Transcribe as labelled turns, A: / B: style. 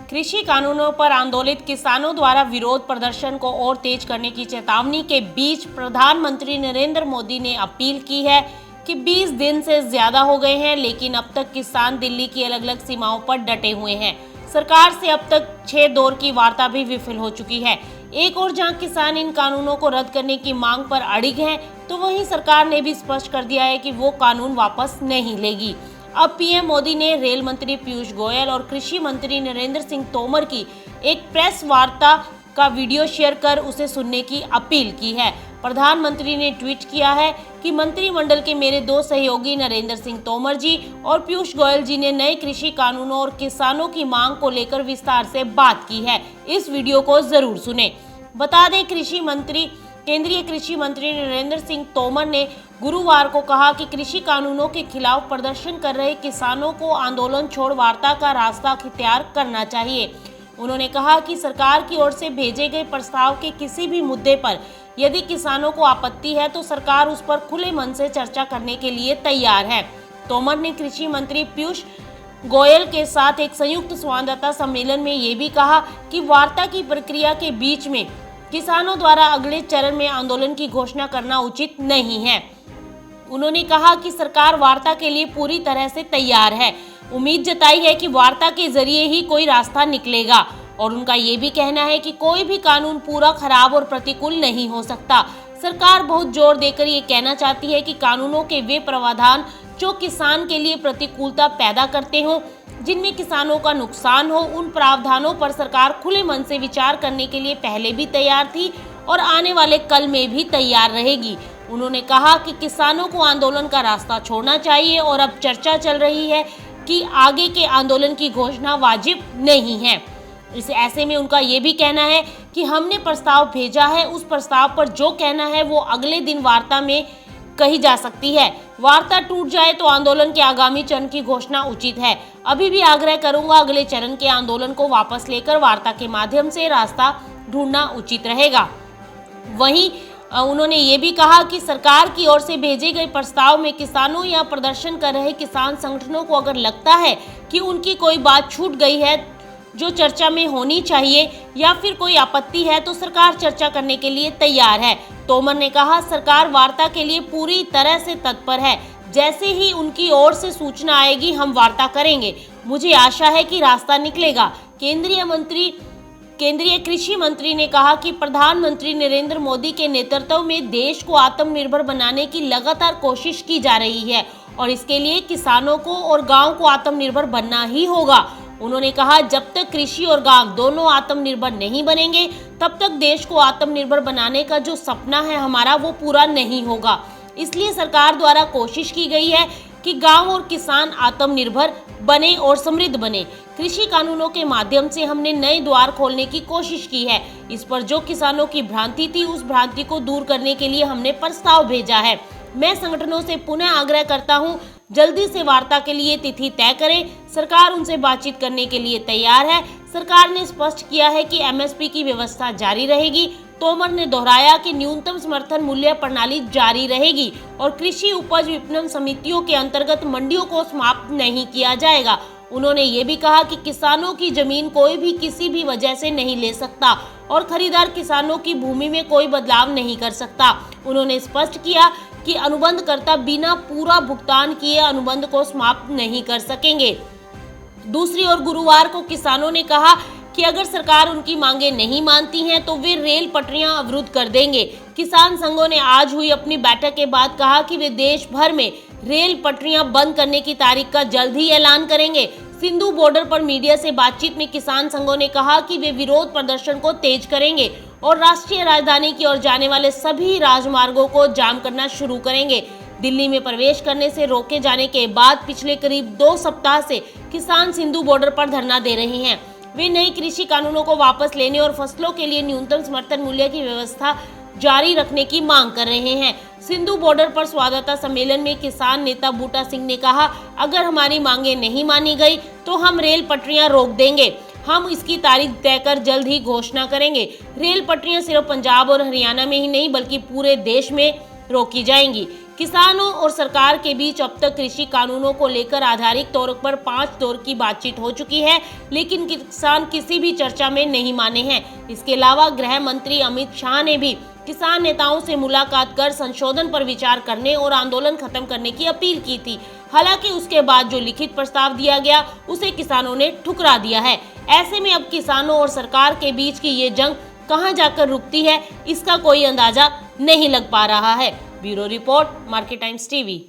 A: कृषि कानूनों पर आंदोलित किसानों द्वारा विरोध प्रदर्शन को और तेज करने की चेतावनी के बीच प्रधानमंत्री नरेंद्र मोदी ने अपील की है कि 20 दिन से ज्यादा हो गए हैं, लेकिन अब तक किसान दिल्ली की अलग अलग सीमाओं पर डटे हुए हैं। सरकार से अब तक 6 दौर की वार्ता भी विफल हो चुकी है। एक और जहां किसान इन कानूनों को रद्द करने की मांग पर अड़िग हैं, तो वहीं सरकार ने भी स्पष्ट कर दिया है कि वो कानून वापस नहीं लेगी। अब पीएम मोदी ने रेल मंत्री पीयूष गोयल और कृषि मंत्री नरेंद्र सिंह तोमर की एक प्रेस वार्ता का वीडियो शेयर कर उसे सुनने की अपील की है। प्रधानमंत्री ने ट्वीट किया है कि मंत्रिमंडल के मेरे 2 सहयोगी नरेंद्र सिंह तोमर जी और पीयूष गोयल जी ने नए कृषि कानूनों और किसानों की मांग को लेकर विस्तार से बात की है। इस वीडियो को जरूर सुने। बता दें, केंद्रीय कृषि मंत्री नरेंद्र सिंह तोमर ने गुरुवार को कहा कि कृषि कानूनों के खिलाफ प्रदर्शन कर रहे किसानों को आंदोलन छोड़ वार्ता का रास्ता अख्तियार करना चाहिए। उन्होंने कहा कि सरकार की ओर से भेजे गए प्रस्ताव के किसी भी मुद्दे पर यदि किसानों को आपत्ति है तो सरकार उस पर खुले मन से चर्चा करने के लिए तैयार है। तोमर ने कृषि मंत्री पीयूष गोयल के साथ एक संयुक्त संवाददाता सम्मेलन में ये भी कहा कि वार्ता की प्रक्रिया के बीच में किसानों द्वारा अगले चरण में आंदोलन की घोषणा करना उचित नहीं है। उन्होंने कहा कि सरकार वार्ता के लिए पूरी तरह से तैयार है। उम्मीद जताई है कि वार्ता के जरिए ही कोई रास्ता निकलेगा और उनका ये भी कहना है कि कोई भी कानून पूरा खराब और प्रतिकूल नहीं हो सकता। सरकार बहुत जोर देकर ये कहना चाहती है कि कानूनों के वे प्रावधान जो किसान के लिए प्रतिकूलता पैदा करते हों, जिनमें किसानों का नुकसान हो, उन प्रावधानों पर सरकार खुले मन से विचार करने के लिए पहले भी तैयार थी और आने वाले कल में भी तैयार रहेगी। उन्होंने कहा कि किसानों को आंदोलन का रास्ता छोड़ना चाहिए और अब चर्चा चल रही है कि आगे के आंदोलन की घोषणा वाजिब नहीं है। इस ऐसे में उनका ये भी कहना है कि हमने प्रस्ताव भेजा है, उस प्रस्ताव पर जो कहना है वो अगले दिन वार्ता में कही जा सकती है। वार्ता टूट जाए तो आंदोलन के आगामी चरण की घोषणा उचित है। अभी भी आग्रह करूंगा, अगले चरण के आंदोलन को वापस लेकर वार्ता के माध्यम से रास्ता ढूंढना उचित रहेगा। वहीं उन्होंने ये भी कहा कि सरकार की ओर से भेजे गए प्रस्ताव में किसानों या प्रदर्शन कर रहे किसान संगठनों को अगर लगता है कि उनकी कोई बात छूट गई है जो चर्चा में होनी चाहिए या फिर कोई आपत्ति है तो सरकार चर्चा करने के लिए तैयार है। तोमर ने कहा, सरकार वार्ता के लिए पूरी तरह से तत्पर है। जैसे ही उनकी ओर से सूचना आएगी हम वार्ता करेंगे। मुझे आशा है कि रास्ता निकलेगा। केंद्रीय कृषि मंत्री ने कहा कि प्रधानमंत्री नरेंद्र मोदी के नेतृत्व में देश को आत्मनिर्भर बनाने की लगातार कोशिश की जा रही है और इसके लिए किसानों को और गांव को आत्मनिर्भर बनना ही होगा। उन्होंने कहा, जब तक कृषि और गांव दोनों आत्मनिर्भर नहीं बनेंगे तब तक देश को आत्मनिर्भर बनाने का जो सपना है हमारा वो पूरा नहीं होगा। इसलिए सरकार द्वारा कोशिश की गई है कि गांव और किसान आत्मनिर्भर बने और समृद्ध बने। कृषि कानूनों के माध्यम से हमने नए द्वार खोलने की कोशिश की है। इस पर जो किसानों की भ्रांति थी उस भ्रांति को दूर करने के लिए हमने प्रस्ताव भेजा है। मैं संगठनों से पुनः आग्रह करता हूं, जल्दी से वार्ता के लिए तिथि तय करें। सरकार उनसे बातचीत करने के लिए तैयार है। सरकार ने स्पष्ट किया है कि एमएसपी की व्यवस्था जारी रहेगी। तोमर ने दोहराया कि न्यूनतम समर्थन मूल्य प्रणाली जारी रहेगी और कृषि उपज विपणन समितियों के अंतर्गत मंडियों को समाप्त नहीं किया जाएगा। उन्होंने ये भी कहा कि किसानों की जमीन कोई भी किसी भी वजह से नहीं ले सकता और खरीदार किसानों की भूमि में कोई बदलाव नहीं कर सकता। उन्होंने स्पष्ट किया कि अनुबंधकर्ता बिना पूरा भुगतान किए अनुबंध को समाप्त नहीं कर सकेंगे। दूसरी ओर गुरुवार को किसानों ने कहा कि अगर सरकार उनकी मांगे नहीं मानती है तो वे रेल पटरियां अवरुद्ध कर देंगे। किसान संघों ने आज हुई अपनी बैठक के बाद कहा कि वे देश भर में रेल पटरियां बंद करने की तारीख का जल्द ही ऐलान करेंगे। सिंधु बॉर्डर पर मीडिया से बातचीत में किसान संघों ने कहा कि वे विरोध प्रदर्शन को तेज करेंगे और राष्ट्रीय राजधानी की ओर जाने वाले सभी राजमार्गों को जाम करना शुरू करेंगे। दिल्ली में प्रवेश करने से रोके जाने के बाद पिछले करीब 2 सप्ताह से किसान सिंधु बॉर्डर पर धरना दे रहे हैं। वे नए कृषि कानूनों को वापस लेने और फसलों के लिए न्यूनतम समर्थन मूल्य की व्यवस्था जारी रखने की मांग कर रहे हैं। सिंधु बॉर्डर पर संवाददाता सम्मेलन में किसान नेता बूटा सिंह ने कहा, अगर हमारी मांगे नहीं मानी गई तो हम रेल पटरियां रोक देंगे। हम इसकी तारीख तय कर जल्द ही घोषणा करेंगे। रेल पटरियां सिर्फ पंजाब और हरियाणा में ही नहीं बल्कि पूरे देश में रोकी जाएंगी। किसानों और सरकार के बीच अब तक कृषि कानूनों को लेकर आधारिक तौर पर 5 दौर की बातचीत हो चुकी है, लेकिन किसान किसी भी चर्चा में नहीं माने हैं। इसके अलावा गृह मंत्री अमित शाह ने भी किसान नेताओं से मुलाकात कर संशोधन पर विचार करने और आंदोलन खत्म करने की अपील की थी। हालांकि उसके बाद जो लिखित प्रस्ताव दिया गया उसे किसानों ने ठुकरा दिया है। ऐसे में अब किसानों और सरकार के बीच की ये जंग कहां जाकर रुकती है, इसका कोई अंदाजा नहीं लग पा रहा है। Bureau report, market times TV.